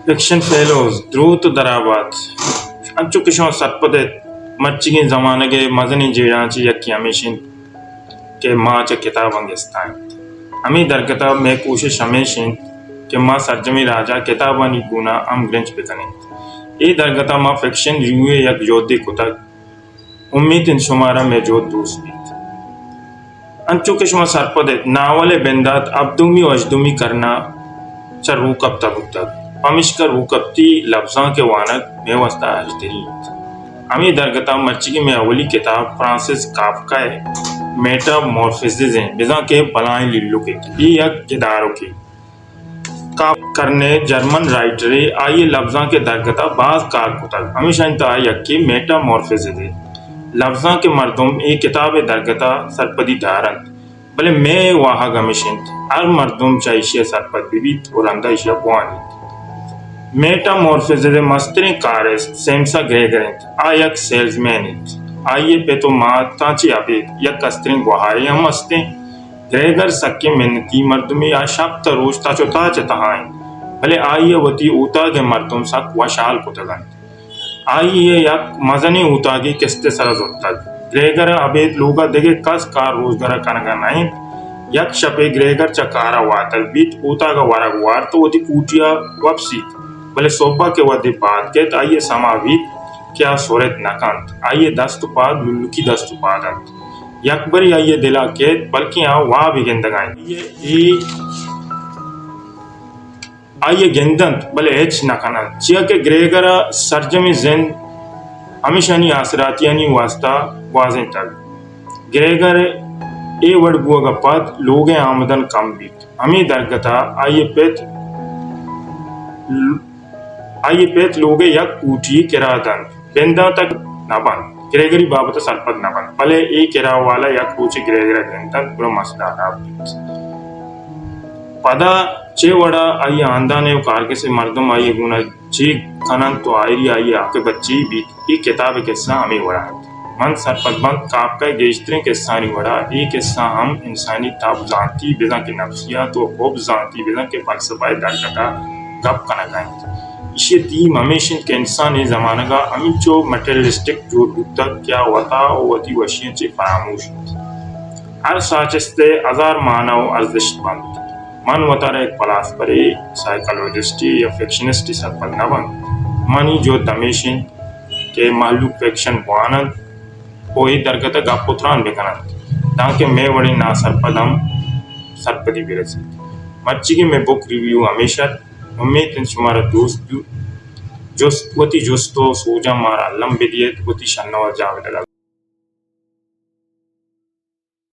Fiction Fellows, Druth Darabat, Anchukishon Satpade, Machigin Zamanage, Mazani Jiranchi Yakiamishin, Ke Macha Ketabangestan. Ami Darkata make Ushi Shameshin, Ke Ma Sarjami Raja, Ketabani Guna, Am Grinch Petanin. E Dargata Ma fiction Rue Yak Jodi Kutak, Umit in Shumara Mejo Dusbit. Anchukishma Sarpade, Nawale Bendat, Abdumi Wajdumi Karna, Charu Kapta Butta. Pamishkar Rukapti, Labzan के वानक में वस्ता अजतरी अमी दरगता मच्ची में अवली किताब Francis Kafka है Metamorphosis हैं बिज़ा के बलाएं लिल्लू के ये एक किदारों की काफ करने जर्मन राइटरे आये लफ्ज़ां के दरगता बाज़ कार कुतल हमेशा इंतहा यक्की मेटामॉर्फोसिस है लफ्ज़ां के मर्दुम एक किताब दरगता सरपदी धारन भले मैं वहाँ गमिशिंत हर मर्दुम चाहिए सरपद बीबीत और अंदा इशिया पुआनी Metamorphosis mastering cars semsa gregerent ayak salesmanit आइए पे तो माँ तांची आबे या कस्त्रिंग गुहारे हम मस्ते ग्रेगर सक्के मिन्नती मर्दुमी या शब्द रोज ताचो ताच तहाएं भले आइए वती ऊता के मर्दुम सक वशाल कुतगन आइए यक मजनी ऊता की किस्ते सरज उत्तग ग्रेगर अबे लोगा देगे कस कार रोजगार कनगा नहीं यक शपे ग्रेगर चकारा वातल बीत ऊता का वारग वार तो वती कूटिया वापसी भले सोबा के वदे बाद के आइए समावित क्या सोरत नकांत आइए दस्तुपाद लुल्लु की दस्तुपादंत यकबरी आइए दिला के बल्कि यहाँ वाह भी गेंदगाएं ये आइए गेंदंत भले एच नकाना चिया के ग्रेगरा सरजमी जिन हमेशा नहीं आसरातिया नहीं वास्ता वाजें तक ग्रेगर ए वर्ड बुआ का पद लोगे आमदन कम बीत हमें दरगता आइए पेट लोगे यक कूटी किरादन बेंदा तक नबन ग्रेगरी बाबत सरपद नबन भले एक किरा वाला यक कूची ग्रेगरा बेंदन पूरा मसला आप पदा चे वड़ा आइए आंदाने कार के से मर्दम आइए गुना ची खनन तो आइए आके बच्ची बीत एक किताब किस्सा हमें वड़ा मन सरपद बंद काप का गेस्त्रे किस्सा नहीं वड़ा एक किस्सा हम इंसानी ताब जानती बिजा की नफ्सिया तो खूब जानती बिजा के फलसफा दरगता गप कना इसे तीम हमेशा के इंसान ज़माना का अमीचो मटेरियलिस्टिक जो तक क्या होता और वती वशियन से फरामोश हर साचस्ते हजार मानव अर्जशबंद मन वतार एक पलास परे साइकोलॉजिस्ट या फिक्शनिस्ट सरपद नबन मनी जो दमेशिन के मालूक फिक्शन बुआनंद कोई दरगत गपुत्रान बेकनंद ताकि मैं वड़ी ना सरपदम सरपदी बिरसी मच्ची की मैं बुक रिव्यू हमेशा उम्मीद इन शुमारा दोस्त जो वती जोस्तो सोजा मारा लंबे दिए वती शन्नवा जावे लगा